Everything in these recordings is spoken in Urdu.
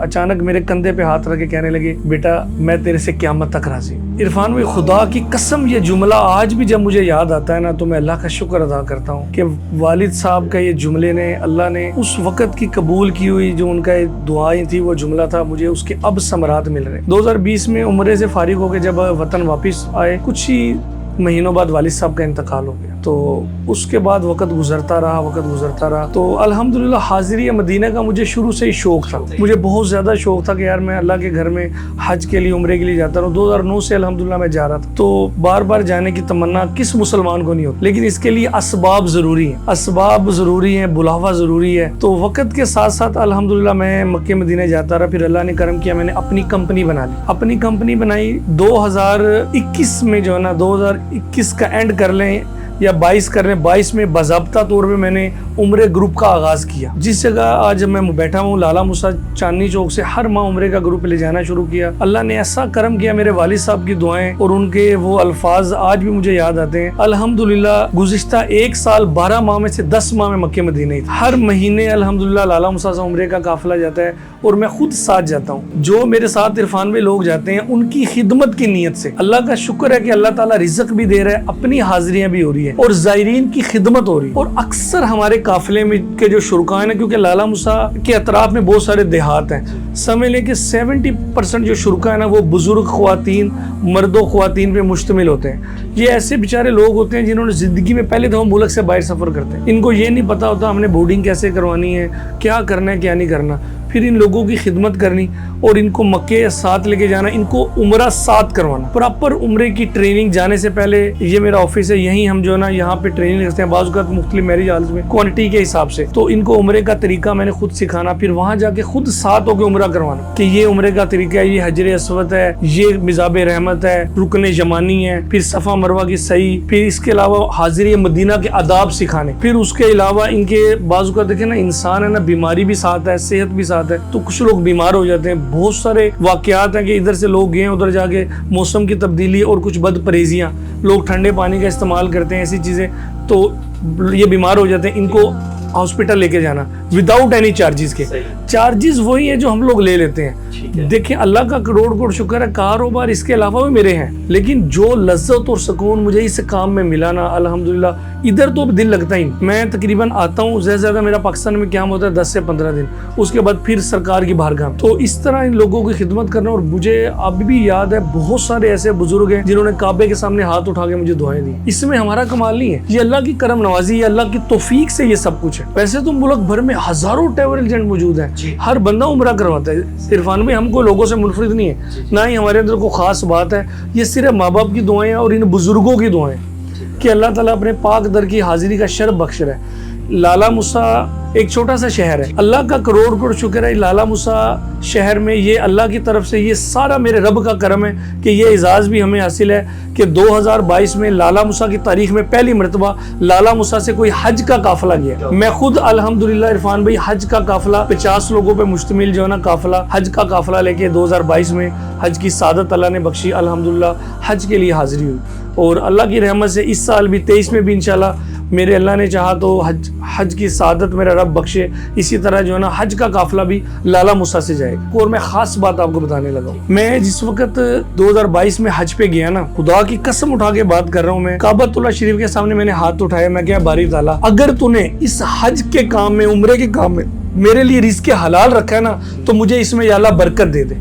اچانک میرے کندھے پہ ہاتھ رکھ کے کہنے لگے بیٹا میں تیرے سے قیامت تک راضی ہوں۔ عرفان بھائی خدا کی قسم یہ جملہ آج بھی جب مجھے یاد آتا ہے نا تو میں اللہ کا شکر ادا کرتا ہوں کہ والد صاحب کا یہ جملے نے اللہ نے اس وقت کی قبول کی ہوئی جو ان کا دعائیں تھی وہ جملہ تھا، مجھے اس کے اب ثمرات مل رہے ہیں۔ 2020 میں عمرے سے فارغ ہو کے جب وطن واپس آئے کچھ ہی مہینوں بعد والد صاحب کا انتقال ہو گیا، تو اس کے بعد وقت گزرتا رہا تو الحمدللہ حاضری مدینہ کا مجھے شروع سے ہی شوق تھا، مجھے بہت زیادہ شوق تھا کہ یار میں اللہ کے گھر میں حج کے لیے عمرے کے لیے جاتا رہوں۔ 2009 سے الحمدللہ میں جا رہا تھا، تو بار بار جانے کی تمنا کس مسلمان کو نہیں ہوتی، لیکن اس کے لیے اسباب ضروری ہیں، بلاوا ضروری ہے۔ تو وقت کے ساتھ ساتھ الحمدللہ میں مکہ مدینہ جاتا رہا، پھر اللہ نے کرم کیا میں نے اپنی کمپنی بنا لی، اپنی کمپنی بنائی 2021 میں جو ہے نا 2021 کا اینڈ کر لیں یا 22 کر لیں، 22 میں باضابطہ طور پہ میں نے عمرے گروپ کا آغاز کیا۔ جس جگہ آج میں بیٹھا ہوں لالا موسیٰ چاندنی چوک سے ہر ماہ عمرے کا گروپ لے جانا شروع کیا۔ اللہ نے ایسا کرم کیا، میرے والد صاحب کی دعائیں اور ان کے وہ الفاظ آج بھی مجھے یاد آتے ہیں۔ الحمدللہ گزشتہ 1 سال 12 ماہ میں سے 10 ماہ میں مکہ مدینہ ہی تھا۔ ہر مہینے الحمدللہ لالا موسیٰ سے عمرے کا قافلہ جاتا ہے اور میں خود ساتھ جاتا ہوں۔ جو میرے ساتھ عرفان میں لوگ جاتے ہیں ان کی خدمت کی نیت سے اللہ کا شکر ہے کہ اللہ تعالیٰ رزق بھی دے رہا ہے، اپنی حاضریاں بھی ہو رہی ہے اور زائرین کی خدمت ہو رہی ہے۔ اور اکثر ہمارے قافلے میں کے جو شرکائے ہیں، کیونکہ لالا موسیٰ کے اطراف میں بہت سارے دیہات ہیں، سمجھ لیں کہ 70% جو شرکا ہے نا وہ بزرگ خواتین، مرد و خواتین پہ مشتمل ہوتے ہیں۔ یہ ایسے بیچارے لوگ ہوتے ہیں جنہوں نے زندگی میں پہلے دفعہ ملک سے باہر سفر کرتے ہیں، ان کو یہ نہیں پتا ہوتا ہم نے بورڈنگ کیسے کروانی ہے، کیا کرنا ہے کیا نہیں کرنا، پھر ان لوگوں کی خدمت کرنی اور ان کو مکے ساتھ لے کے جانا، ان کو عمرہ ساتھ کروانا، پراپر عمرے کی ٹریننگ جانے سے پہلے۔ یہ میرا آفس ہے، یہیں ہم جو ہے نا یہاں پہ ٹریننگ کرتے ہیں، بعض اوقات مختلف میرج ہالز میں کوانٹٹی کے حساب سے، تو ان کو عمرے کا طریقہ میں نے خود سکھانا، پھر وہاں جا کے خود ساتھ ہو کے عمرہ کروانا کہ یہ عمرے کا طریقہ ہے، یہ حجر اسود ہے، یہ مزاب رحمت ہے، رکن یمانی ہے، پھر صفا مروہ کی صحیح، پھر اس کے علاوہ حاضری مدینہ کے آداب سکھانے، پھر اس کے علاوہ ان کے بعض اوقات دیکھیں نا انسان ہے نا بیماری بھی ساتھ ہے، صحت بھی ساتھ ہے، تو کچھ لوگ بیمار ہو جاتے ہیں۔ بہت سارے واقعات ہیں کہ ادھر سے لوگ گئے ادھر جا کے موسم کی تبدیلی اور کچھ بد پرہیزیاں، لوگ ٹھنڈے پانی کا استعمال کرتے ہیں، ایسی چیزیں، تو یہ بیمار ہو جاتے ہیں، ان کو ہاسپٹل لے کے جانا وداؤٹ اینی چارجز کے۔ چارجز وہی ہے جو ہم لوگ لے لیتے ہیں۔ دیکھیں اللہ کا کروڑ شکر ہے، کاروبار اس کے علاوہ بھی میرے ہیں، لیکن جو لذت اور سکون مجھے اس کام میں ملا نا الحمدللہ، ادھر تو دل لگتا ہی نہیں۔ میں تقریباً آتا ہوں زیادہ سے زیادہ میرا پاکستان میں قیام ہوتا ہے 10 سے 15 دن، اس کے بعد پھر سرکار کی بارگاہ۔ تو اس طرح ان لوگوں کی خدمت کرنا، اور مجھے اب بھی یاد ہے بہت سارے ایسے بزرگ ہیں جنہوں نے کعبے کے سامنے ہاتھ اٹھا کے مجھے دعائیں دی۔ اس میں ہمارا کمال نہیں ہے، یہ اللہ کی کرم نوازی ہے، اللہ کی توفیق سے یہ سب کچھ ہے۔ ویسے تو ملک بھر میں ہزاروں ٹریول ایجنٹ موجود ہیں، ہر بندہ عمرہ کرواتا ہے۔ عرفان میں ہم کو لوگوں سے منفرد نہیں ہے، نہ ہی ہمارے اندر کوئی خاص بات ہے، یہ صرف ماں باپ کی دعائیں اور ان بزرگوں کی دعائیں کہ اللہ تعالیٰ اپنے پاک در کی حاضری کا شرف بخش رہا ہے۔ لالا موسیٰ ایک چھوٹا سا شہر ہے، اللہ کا کروڑ شکر ہے لالا موسیٰ شہر میں یہ اللہ کی طرف سے یہ سارا میرے رب کا کرم ہے کہ یہ اعزاز بھی ہمیں حاصل ہے کہ 2022 میں لالا موسیٰ کی تاریخ میں پہلی مرتبہ لالا موسیٰ سے کوئی حج کا قافلہ گیا۔ میں خود الحمدللہ عرفان بھائی حج کا قافلہ 50 لوگوں پہ مشتمل جو ہے نا قافلہ، حج کا قافلہ لے کے 2022 میں حج کی سعادت اللہ نے بخشی، الحمدللہ حج کے لیے حاضری ہوئی، اور اللہ کی رحمت سے اس سال بھی 23 میں بھی انشاءاللہ میرے اللہ نے چاہا تو حج کی سعادت میرا رب بخشے، اسی طرح جو ہے نا حج کا قافلہ بھی لالا موسیٰ سے جائے گا۔ اور میں خاص بات آپ کو بتانے لگا ہوں، میں جس وقت 2022 میں حج پہ گیا نا، خدا کی قسم اٹھا کے بات کر رہا ہوں، میں کعبۃ اللہ شریف کے سامنے میں نے ہاتھ اٹھایا، میں کہا باری تعالیٰ اگر تو نے اس حج کے کام میں، عمرے کے کام میں میرے لیے رزق حلال رکھا ہے نا تو مجھے اس میں یا اللہ برکت دے دے،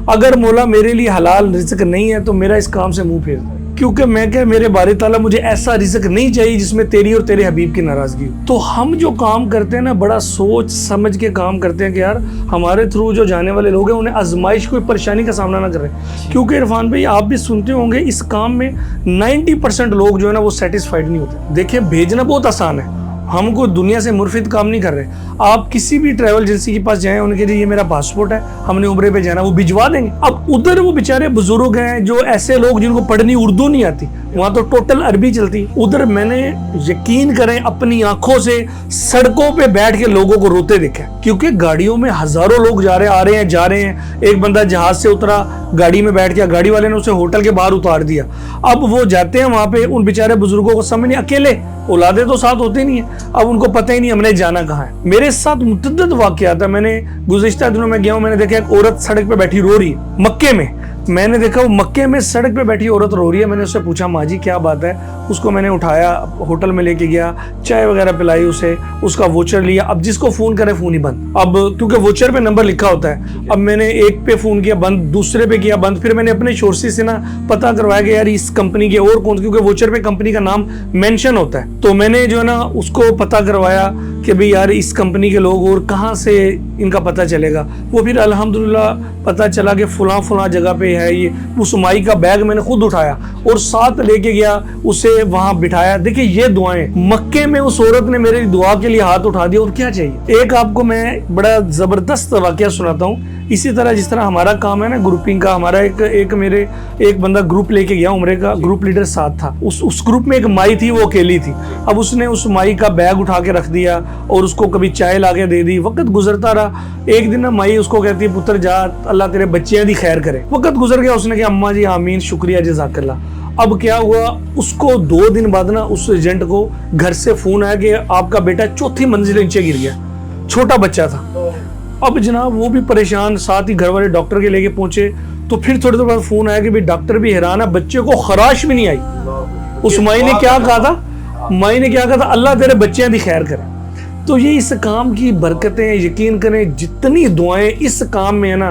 اگر مولا میرے لیے حلال رزق نہیں ہے تو میرا اس کام سے منہ پھیر دے، کیونکہ میں کہ میرے باری تعالیٰ مجھے ایسا رزق نہیں چاہیے جس میں تیری اور تیرے حبیب کی ناراضگی ہو۔ تو ہم جو کام کرتے ہیں نا بڑا سوچ سمجھ کے کام کرتے ہیں کہ یار ہمارے تھرو جو جانے والے لوگ ہیں انہیں آزمائش کوئی پریشانی کا سامنا نہ کریں، کیونکہ عرفان بھائی آپ بھی سنتے ہوں گے اس کام میں 90% لوگ جو ہے نا وہ سیٹسفائیڈ نہیں ہوتے۔ دیکھیں بھیجنا بہت آسان ہے، ہم کو دنیا سے مرفد کام نہیں کر رہے، آپ کسی بھی ٹریول ایجنسی کے پاس جائیں، ان کے لیے یہ میرا پاسپورٹ ہے، ہم نے عمرے پہ جانا، وہ بھجوا دیں گے۔ اب ادھر وہ بیچارے بزرگ ہیں جو ایسے لوگ جن کو پڑھنی اردو نہیں آتی، وہاں تو ٹوٹل عربی چلتی، ادھر میں نے یقین کریں اپنی آنکھوں سے سڑکوں پہ بیٹھ کے لوگوں کو روتے دیکھا، کیونکہ گاڑیوں میں ہزاروں لوگ جا رہے ہیں، آ رہے ہیں جا رہے ہیں، ایک بندہ جہاز سے اترا، گاڑی میں بیٹھ گیا، گاڑی والے نے اسے ہوٹل کے باہر اتار دیا، اب وہ جاتے ہیں وہاں پہ ان بیچارے بزرگوں کو سمجھ نہیں، اکیلے اولادیں تو ساتھ ہوتی نہیں ہیں، اب ان کو پتہ ہی نہیں ہم نے جانا کہاں ہے. میرے ساتھ متعدد واقعات ہیں. میں نے گزشتہ دنوں میں گیا ہوں, میں نے دیکھا ایک عورت سڑک پہ بیٹھی رو رہی ہے مکے میں. میں نے دیکھا وہ مکے میں سڑک پہ بیٹھی عورت رو رہی ہے. میں نے اس سے پوچھا ماں جی کیا بات ہے؟ اس کو میں نے اٹھایا, ہوٹل میں لے کے گیا, چائے وغیرہ پلائی اسے, اس کا ووچر لیا. اب جس کو فون کرے فون ہی بند, اب کیونکہ ووچر پہ نمبر لکھا ہوتا ہے. اب میں نے ایک پہ فون کیا بند, دوسرے پہ کیا بند. پھر میں نے اپنے شورسی سے نا پتہ کروایا کہ یار اس کمپنی کے اور کون, کیونکہ ووچر پہ کمپنی کا نام مینشن ہوتا ہے. تو میں نے جو ہے نا اس کو پتہ کروایا کہ بھئی یار اس کمپنی کے لوگ اور کہاں سے ان کا پتہ چلے گا. وہ پھر الحمدللہ پتہ چلا کہ فلاں جگہ پہ ہے یہ. اس مائی کا بیگ میں نے خود اٹھایا اور ساتھ لے کے گیا, اسے وہاں بٹھایا. دیکھیں یہ دعائیں, مکے میں اس عورت نے میرے دعا کے لیے ہاتھ اٹھا دیا, اور کیا چاہیے. ایک آپ کو میں بڑا زبردست واقعہ سناتا ہوں. اسی طرح جس طرح ہمارا کام ہے نا گروپنگ کا, ہمارا ایک بندہ گروپ لے کے گیا عمرے کا, گروپ لیڈر ساتھ تھا. اس گروپ میں ایک مائی تھی, وہ اکیلی تھی. اب اس نے اس مائی کا بیگ اٹھا کے رکھ دیا اور اس کو کبھی چائے لا کے دے دی. وقت گزرتا رہا. ایک دن نا مائی اس کو کہتی ہے پتر جا, اللہ تیرے بچیاں دی خیر کرے. وقت گزر گیا, اس نے کہا اماں جی آمین شکریہ جزاک اللہ. اب کیا ہوا, اس کو 2 دن بعد نا اس ایجنٹ کو گھر سے فون آیا کہ آپ کا بیٹا 4تھی منزل نیچے گر گیا, چھوٹا بچہ تھا. اب جناب وہ بھی پریشان, ساتھ ہی گھر والے ڈاکٹر کے لے کے پہنچے. تو پھر تھوڑی دیر بعد فون آیا کہ ڈاکٹر بھی حیران ہے, بچے کو خراش بھی نہیں آئی. اس مائی نے کیا کہا تھا, اللہ تیرے بچیاں دی خیر کرے. تو یہ اس کام کی برکتیں, یقین کریں جتنی دعائیں اس کام میں ہے نا,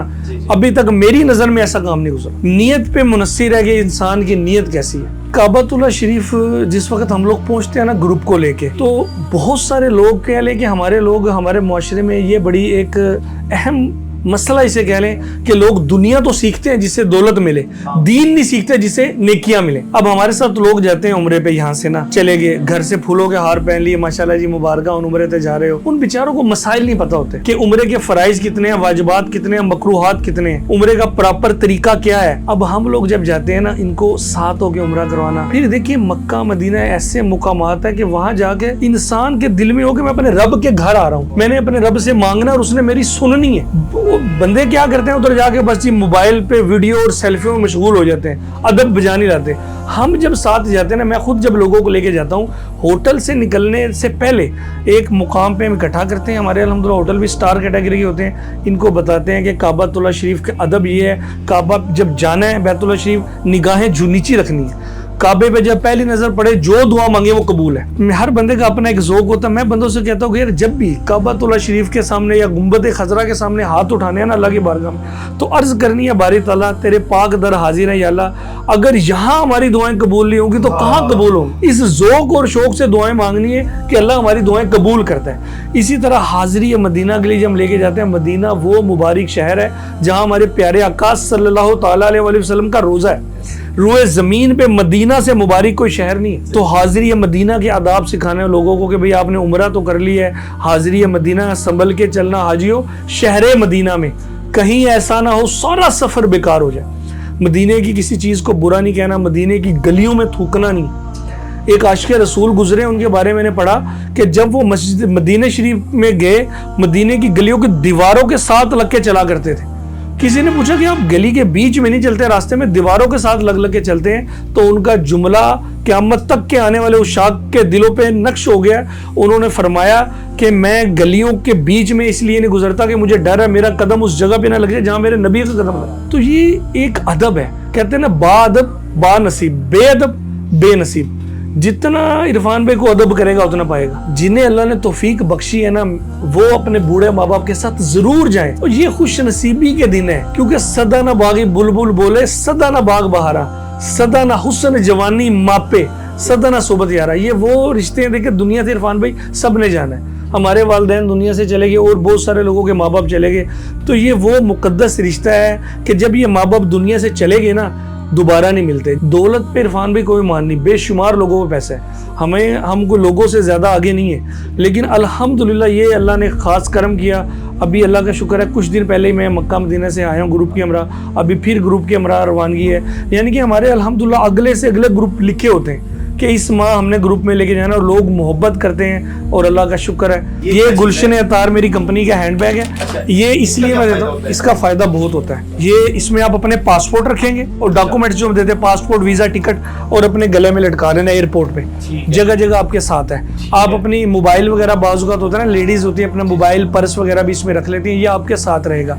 ابھی تک میری نظر میں ایسا کام نہیں گزرا. نیت پہ منحصر ہے کہ انسان کی نیت کیسی ہے. کعبۃ اللہ شریف جس وقت ہم لوگ پہنچتے ہیں نا گروپ کو لے کے, تو بہت سارے لوگ کہہ لیں کہ ہمارے معاشرے میں یہ بڑی ایک اہم مسئلہ اسے کہہ لیں کہ لوگ دنیا تو سیکھتے ہیں جس سے دولت ملے, دین نہیں سیکھتے جس سے نیکیاں ملے. اب ہمارے ساتھ لوگ جاتے ہیں عمرے پہ, یہاں سے نا چلے گئے, گھر سے پھولوں کے ہار پہن لیے, ماشاءاللہ جی مبارکہ ان عمرے تے جا رہے ہو. ان بیچاروں کو مسائل نہیں پتہ ہوتے کہ عمرے کے فرائض کتنے ہیں, واجبات کتنے ہیں, مکروہات کتنے ہیں, عمرے کا پراپر طریقہ کیا ہے. اب ہم لوگ جب جاتے ہیں نا ان کو ساتھ ہو کے عمرہ کروانا, پھر دیکھیے مکہ مدینہ ایسے مقامات ہے کہ وہاں جا کے انسان کے دل میں ہو کہ میں اپنے رب کے گھر آ رہا ہوں, میں نے اپنے رب سے مانگنا اور اس نے میری سننی ہے. بندے کیا کرتے ہیں ادھر جا کے بس موبائل پہ ویڈیو اور سیلفیوں میں مشغول ہو جاتے ہیں, ادب بجا نہیں لاتے. ہم جب ساتھ جاتے ہیں نا, میں خود جب لوگوں کو لے کے جاتا ہوں, ہوٹل سے نکلنے سے پہلے ایک مقام پہ ہم اکٹھا کرتے ہیں. ہمارے الحمدللہ ہوٹل بھی سٹار کیٹیگری کے ہوتے ہیں. ان کو بتاتے ہیں کہ کعبۃ اللہ شریف کے ادب یہ ہے, کعبہ جب جانا ہے بیت اللہ شریف نگاہیں جو نیچی رکھنی ہے. کعبے پہ جب پہلی نظر پڑے جو دعا مانگے وہ قبول ہے. ہر بندے کا اپنا ایک ذوق ہوتا ہے. میں بندوں سے کہتا ہوں کہ یار جب بھی کعبۃ اللہ شریف کے سامنے یا گنبد خضرا کے سامنے ہاتھ اٹھانے ہیں نا اللہ کی بارگاہ میں, تو عرض کرنی ہے باری تعالیٰ تیرے پاک در حاضر ہے یا اللہ, اگر یہاں ہماری دعائیں قبول نہیں ہوں گی تو کہاں قبول ہوں. اس ذوق اور شوق سے دعائیں مانگنی ہے کہ اللہ ہماری دعائیں قبول کرتا ہے. اسی طرح حاضری مدینہ کے لیے جب ہم لے کے جاتے ہیں, مدینہ وہ مبارک شہر ہے جہاں ہمارے پیارے آقا صلی اللہ تعالیٰ علیہ وسلم کا روزہ ہے. روئے زمین پہ مدینہ سے مبارک کوئی شہر نہیں ہے. تو حاضری مدینہ کے آداب سکھانے لوگوں کو کہ بھئی آپ نے عمرہ تو کر لی ہے, حاضری مدینہ سنبھل کے چلنا حاجیوں, شہر مدینہ میں کہیں ایسا نہ ہو سارا سفر بیکار ہو جائے. مدینہ کی کسی چیز کو برا نہیں کہنا, مدینہ کی گلیوں میں تھوکنا نہیں. ایک عاشق رسول گزرے, ان کے بارے میں نے پڑھا کہ جب وہ مسجد مدینہ شریف میں گئے, مدینہ کی گلیوں کی دیواروں کے ساتھ لگ کے چلا کرتے تھے. کسی نے پوچھا کہ آپ گلی کے بیچ میں نہیں چلتے, راستے میں دیواروں کے ساتھ لگ کے چلتے ہیں؟ تو ان کا جملہ قیامت تک کے آنے والے عشاق کے دلوں پہ نقش ہو گیا. انہوں نے فرمایا کہ میں گلیوں کے بیچ میں اس لیے نہیں گزرتا کہ مجھے ڈر ہے میرا قدم اس جگہ پہ نہ لگ جائے جہاں میرے نبی کا قدم لگا. تو یہ ایک ادب ہے. کہتے ہیں نا با ادب با نصیب, بے ادب بے نصیب. جتنا عرفان بھائی کو ادب کرے گا اتنا پائے گا. جنہیں اللہ نے توفیق بخشی ہے نا, وہ اپنے بوڑھے ماں باپ کے ساتھ ضرور جائیں. اور یہ خوش نصیبی کے دن ہے, کیونکہ سدا نہ باغی بلبل بولے, سدا نہ باغ بہارا, سدا نہ حسن جوانی ماپے, سدا نہ صحبت یارا. یہ وہ رشتے ہیں دیکھیں دنیا سے عرفان بھائی سب نے جانا ہے. ہمارے والدین دنیا سے چلے گئے اور بہت سارے لوگوں کے ماں باپ چلے گئے. تو یہ وہ مقدس رشتہ ہے کہ جب یہ ماں باپ دنیا سے چلے گئے نا دوبارہ نہیں ملتے. دولت پہ عرفان بھی کوئی مان نہیں, بے شمار لوگوں پہ پیسہ ہے, ہم کو لوگوں سے زیادہ آگے نہیں ہے. لیکن الحمدللہ یہ اللہ نے خاص کرم کیا. ابھی اللہ کا شکر ہے کچھ دن پہلے ہی میں مکہ مدینہ سے آیا ہوں گروپ کی ہمراہ, ابھی پھر گروپ کی ہمراہ روانگی ہے. یعنی کہ ہمارے الحمدللہ اگلے سے اگلے گروپ لکھے ہوتے ہیں کہ اس ماہ ہم نے گروپ میں لے کے جانا اور لوگ محبت کرتے ہیں اور اللہ کا شکر ہے. یہ گلشن اطار میری کمپنی کا ہینڈ بیگ ہے. یہ اس لیے میں دیتا ہوں, اس کا فائدہ بہت ہوتا ہے. یہ اس میں آپ اپنے پاسپورٹ رکھیں گے اور ڈاکومنٹس جو ہم دیتے ہیں, پاسپورٹ, ویزا, ٹکٹ, اور اپنے گلے میں لٹکا دینا ایئرپورٹ پہ, جگہ جگہ آپ کے ساتھ ہے. آپ اپنی موبائل وغیرہ بعض اوقات ہوتا ہے نا, لیڈیز ہوتی ہیں اپنا موبائل, پرس وغیرہ بھی اس میں رکھ لیتی ہیں, یہ آپ کے ساتھ رہے گا.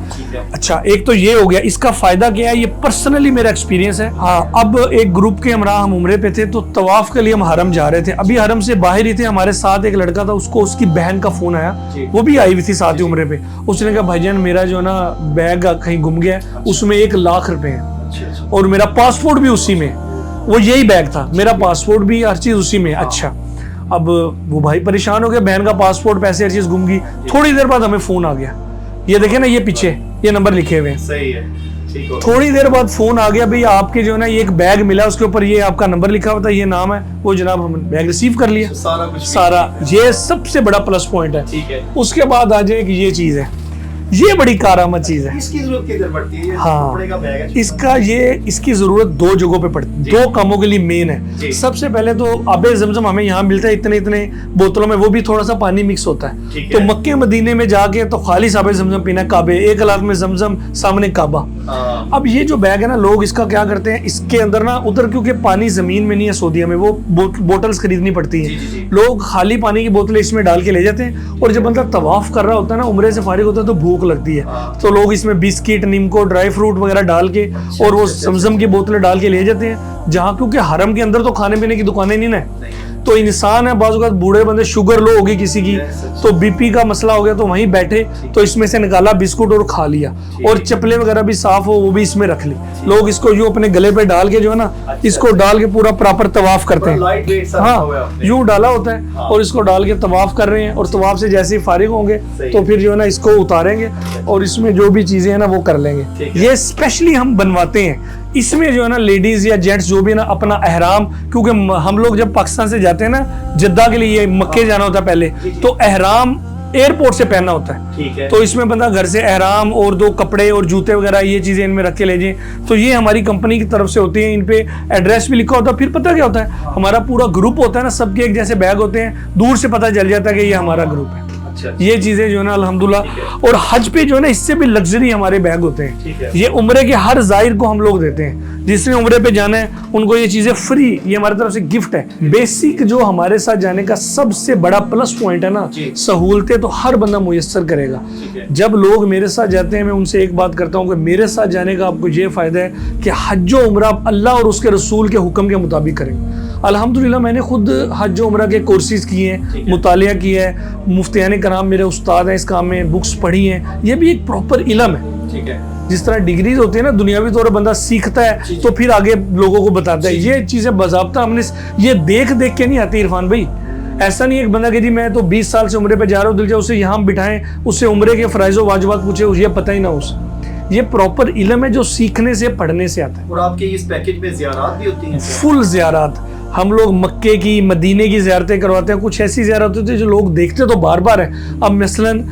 اچھا, ایک تو یہ ہو گیا. اس کا فائدہ کیا ہے, یہ پرسنلی میرا ایکسپیرینس ہے. ہاں, اب ایک گروپ کے ہمراہ ہم عمرے پہ تھے تو طواف کے لیے ہم حرم جا رہے تھے. ابھی حرم سے باہر ہی تھے, ہمارے ساتھ ایک لڑکا تھا, اس کو اس کی بہن کا فون آیا, وہ بھی آئی ہوئی تھی ساتھ ہی عمرے پہ. اس نے کہا بھائی جان میرا جو ہے نا بیگ کہیں گم گیا, اس میں 1 لاکھ روپے ہیں اور میرا پاسپورٹ بھی اسی میں. وہ یہی بیگ تھا, میرا پاسپورٹ بھی, ہر چیز اسی میں. اچھا, اب وہ بھائی پریشان ہو گیا, بہن کا پاسپورٹ, پیسے, ہر چیز گم گئی. تھوڑی دیر بعد ہمیں فون آ گیا, یہ دیکھیں نا, یہ پیچھے یہ نمبر لکھے ہوئے ہیں. صحیح ہے. تھوڑی دیر بعد فون آ گیا, بھئی آپ کے جو ہے نا یہ ایک بیگ ملا, اس کے اوپر یہ آپ کا نمبر لکھا ہوا تھا, یہ نام ہے. وہ جناب ہم بیگ ریسیو کر لیا سارا. یہ سب سے بڑا پلس پوائنٹ ہے. اس کے بعد آ جائے کہ یہ چیز ہے, یہ بڑی کارآمد چیز ہے. اس کی ضرورت کدھر پڑتی ہے؟ ہاں, اس کی ضرورت 2 جگہوں پہ پڑتی ہے, 2 کاموں کے لیے مین ہے. سب سے پہلے تو آب زمزم ہمیں یہاں ملتا ہے اتنے بوتلوں میں, وہ بھی تھوڑا سا پانی مکس ہوتا ہے. تو مکے مدینے میں جا کے تو خالص آب زمزم پینا, کعبے, 1 ہلاک میں زمزم, سامنے کعبہ. اب یہ جو بیگ ہے نا, لوگ اس کا کیا کرتے ہیں, اس کے اندر نا ادھر کیونکہ پانی زمین میں نہیں ہے سعودیہ میں, وہ بوٹلز خریدنی پڑتی ہیں. لوگ خالی پانی کی بوتلیں اس میں ڈال کے لے جاتے ہیں, اور جب بندہ طواف کر رہا ہوتا ہے نا, عمرے سے فارغ ہوتا ہے تو بھوک لگتی ہے, تو لوگ اس میں بسکٹ, نیمکو, ڈرائی فروٹ وغیرہ ڈال کے اور وہ زمزم کی بوتلیں ڈال کے لے جاتے ہیں. جہاں کیونکہ حرم کے اندر تو کھانے پینے کی دکانیں نہیں نا, تو انسان ہے بعض اوقات بوڑھے بندے, شوگر لو ہوگی کسی کی, تو بی پی کا مسئلہ ہو گیا, تو وہیں بیٹھے تو اس میں سے نکالا بسکٹ اور کھا لیا, اور چپلیں وغیرہ بھی صاف ہو وہ بھی اس میں رکھ لی. لوگ اس کو یوں اپنے گلے پہ ڈال کے جو ہے نا, اس کو ڈال کے پورا پراپر طواف کرتے ہیں. ہاں, یوں ڈالا ہوتا ہے اور اس کو ڈال کے طواف کر رہے ہیں, اور طواف سے جیسے ہی فارغ ہوں گے تو پھر جو ہے نا اس کو اتاریں گے اور اس میں جو بھی چیزیں ہیں نا وہ کر لیں گے. یہ اسپیشلی ہم بنواتے ہیں. اس میں جو ہے نا لیڈیز یا جینٹس جو بھی نا اپنا احرام, کیونکہ ہم لوگ جب پاکستان سے جاتے ہیں نا جدہ کے لیے, مکے جانا ہوتا ہے پہلے, تو احرام ایئرپورٹ سے پہننا ہوتا ہے. تو اس میں بندہ گھر سے احرام اور 2 کپڑے اور جوتے وغیرہ یہ چیزیں ان میں رکھ کے لے جائیں. تو یہ ہماری کمپنی کی طرف سے ہوتی ہیں, ان پہ ایڈریس بھی لکھا ہوتا ہے. پھر پتہ کیا ہوتا ہے, ہمارا پورا گروپ ہوتا ہے نا, سب کے ایک جیسے بیگ ہوتے ہیں, دور سے پتہ چل جاتا ہے کہ یہ ہمارا گروپ ہے. یہ چیزیں جو ہے نا الحمدللہ, اور حج پہ جو ہے نا اس سے بھی لگژری ہمارے بیگ ہوتے ہیں. یہ عمرے کے ہر زائر کو ہم لوگ دیتے ہیں, جس نے عمرے پہ جانا ہے ان کو یہ چیزیں فری, یہ ہماری طرف سے گفٹ ہے. بیسک جو ہمارے ساتھ جانے کا سب سے بڑا پلس پوائنٹ ہے نا, سہولتیں تو ہر بندہ میسر کرے گا. جب لوگ میرے ساتھ جاتے ہیں, میں ان سے ایک بات کرتا ہوں کہ میرے ساتھ جانے کا آپ کو یہ فائدہ ہے کہ حج و عمرہ اللہ اور اس کے رسول کے حکم کے مطابق کریں. الحمدللہ میں نے خود حج و عمرہ کے کورسز کیے ہیں, مطالعہ کیا ہے, مفتیان کرام میرے استاد ہیں اس کام میں, بکس پڑھی ہیں. یہ بھی ایک پراپر علم ہے. جس طرح ڈگریز ہوتی ہیں نا, دنیاوی طور پر بندہ سیکھتا ہے تو پھر آگے لوگوں کو بتاتا ہے. یہ چیزیں باضابطہ ہم نے یہ دیکھ کے نہیں آتی عرفان بھائی. ایسا نہیں ایک بندہ کہ جی میں تو 20 سال سے عمرے پہ جا رہا ہوں, دل چاہے اسے یہاں بٹھائیں, اس سے عمرے کے فرائض و واجبات پوچھے, یہ پتہ ہی نہ ہو. یہ پراپر علم ہے جو سیکھنے سے, پڑھنے سے آتا ہے. اور آپ کے اس پیکیج میں زیارات بھی ہوتی ہیں, فل زیارات. ہم لوگ مکے کی, مدینے کی زیارتیں کرواتے ہیں. کچھ ایسی زیارت ہوتی ہے جو لوگ دیکھتے تو بار بار ہیں. اب مثلاً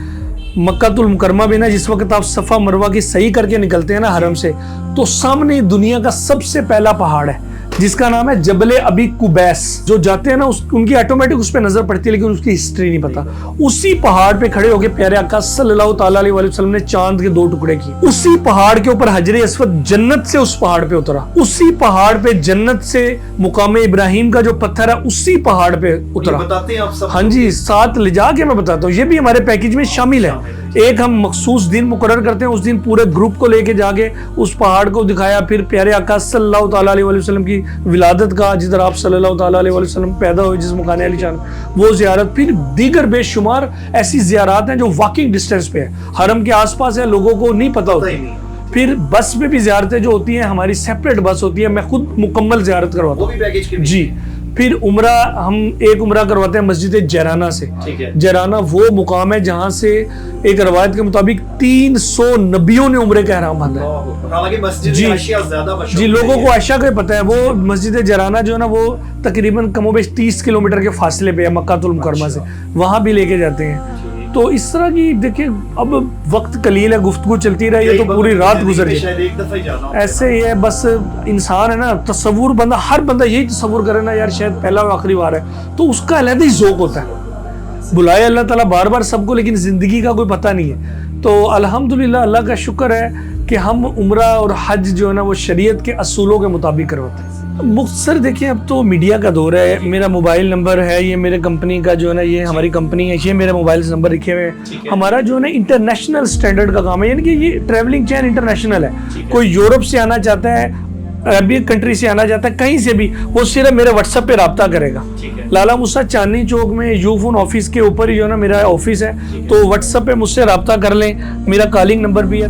مکہ المکرمہ میں نا, جس وقت آپ صفا مروہ کی صحیح کر کے نکلتے ہیں نا حرم سے, تو سامنے دنیا کا سب سے پہلا پہاڑ ہے جس کا نام ہے جبل ابی قبیس. جو جاتے ہیں نا ان کی آٹومیٹک اس پہ نظر پڑتی ہے, لیکن اس کی ہسٹری نہیں پتا. اسی پہاڑ پہ کھڑے ہو کے پیارے آقا صلی اللہ تعالیٰ علیہ وسلم نے چاند کے 2 ٹکڑے کیے. اسی پہاڑ کے اوپر حجر اسود جنت سے اس پہاڑ پہ اترا. اسی پہاڑ پہ جنت سے مقام ابراہیم کا جو پتھر ہے اسی پہاڑ پہ اترا. ہاں جی, ساتھ لے جا کے میں بتاتا ہوں. یہ بھی ہمارے پیکیج میں شامل ہے. ایک ہم مخصوص دن مقرر کرتے ہیں, اس دن پورے گروپ کو لے کے جا کے اس پہاڑ کو دکھایا. پھر پیارے آقا صلی اللہ تعالیٰ علیہ وسلم کی ولادت کا, جدھر آپ صلی اللہ تعالیٰ علیہ وسلم پیدا ہوئے, جس مکان علی شان, وہ زیارت. پھر دیگر بے شمار ایسی زیارات ہیں جو واکنگ ڈسٹینس پہ ہے, حرم کے آس پاس ہے, لوگوں کو نہیں پتا ہوتا. پھر بس میں بھی زیارتیں جو ہوتی ہیں, ہماری سیپریٹ بس ہوتی ہے, میں خود مکمل زیارت کرواتا ہوں. جی. پھر عمرہ ہم ایک عمرہ کرواتے ہیں مسجد جیرانہ سے. جیرانہ وہ مقام ہے جہاں سے ایک روایت کے مطابق 300 نبیوں نے عمرے کا احرام باندھا ہے. جی, لوگوں کو عائشہ کا پتہ ہے. وہ مسجد جیرانہ جو ہے نا, وہ تقریباً کم و بیش 30 کلومیٹر کے فاصلے پہ ہے مکہ المکرمہ سے. وہاں بھی لے کے جاتے ہیں. تو اس طرح کی دیکھیں اب وقت قلیل ہے, گفتگو چلتی رہی ہے تو پوری رات گزر گئی. ایسے ہی ہے بس, انسان ہے نا, تصور بندہ, ہر بندہ یہی تصور کرے نا یار شاید پہلا اور آخری بار ہے, تو اس کا علیحدہ ہی ذوق ہوتا ہے. بلائے اللہ تعالیٰ بار بار سب کو, لیکن زندگی کا کوئی پتہ نہیں ہے. تو الحمدللہ اللہ کا شکر ہے کہ ہم عمرہ اور حج جو ہے نا وہ شریعت کے اصولوں کے مطابق کرواتے ہیں. مختصر دیکھیں, اب تو میڈیا کا دور ہے. میرا موبائل نمبر ہے, یہ میرے کمپنی کا جو ہے نا, یہ ہماری کمپنی ہے, یہ میرے موبائل سے نمبر لکھے ہوئے ہیں. ہمارا جو ہے نا انٹرنیشنل سٹینڈرڈ کا کام ہے, یعنی کہ یہ ٹریولنگ چین انٹرنیشنل ہے. کوئی یورپ سے آنا چاہتا ہے, عربی کنٹری سے آنا چاہتا ہے, کہیں سے بھی, وہ صرف میرے واٹس ایپ پہ رابطہ کرے گا. لالا موسیٰ چاندنی چوک میں یو فون آفس کے اوپر ہی جو ہے نا میرا آفس ہے, تو واٹس ایپ پہ مجھ سے رابطہ کر لیں. میرا کالنگ نمبر بھی ہے.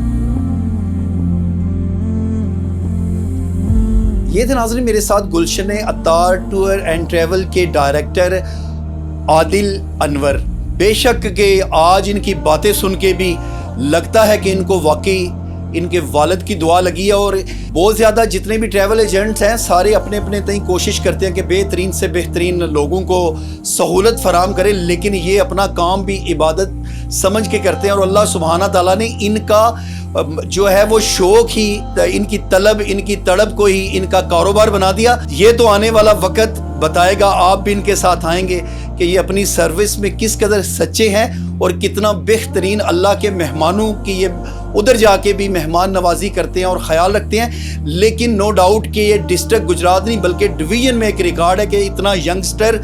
یہ تھے ناظرین میرے ساتھ گلشن عطار ٹور اینڈ ٹریول کے ڈائریکٹر عادل انور. بے شک کہ آج ان کی باتیں سن کے بھی لگتا ہے کہ ان کو واقعی ان کے والد کی دعا لگی ہے. اور بہت زیادہ جتنے بھی ٹریول ایجنٹس ہیں سارے اپنے اپنے تئیں کوشش کرتے ہیں کہ بہترین سے بہترین لوگوں کو سہولت فراہم کریں, لیکن یہ اپنا کام بھی عبادت سمجھ کے کرتے ہیں. اور اللہ سبحانہ تعالیٰ نے ان کا جو ہے وہ شوق ہی, ان کی طلب, ان کی تڑپ کو ہی ان کا کاروبار بنا دیا. یہ تو آنے والا وقت بتائے گا, آپ بھی ان کے ساتھ آئیں گے کہ یہ اپنی سروس میں کس قدر سچے ہیں اور کتنا بہترین اللہ کے مہمانوں کی یہ ادھر جا کے بھی مہمان نوازی کرتے ہیں اور خیال رکھتے ہیں. لیکن نو ڈاؤٹ کہ یہ ڈسٹرکٹ گجرات نہیں بلکہ ڈویژن میں ایک ریکارڈ ہے کہ اتنا ینگسٹر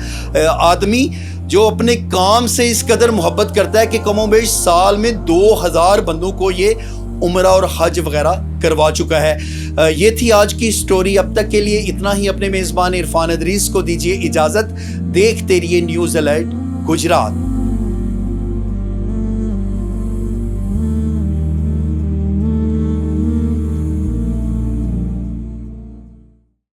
آدمی جو اپنے کام سے اس قدر محبت کرتا ہے کہ کم و بیش سال میں 2000 بندوں کو یہ عمرہ اور حج وغیرہ کروا چکا ہے. یہ تھی آج کی سٹوری. اب تک کے لیے اتنا ہی. اپنے میزبان عرفان ادریس کو دیجیے اجازت. دیکھتے رہیے نیوز الرٹ گجرات.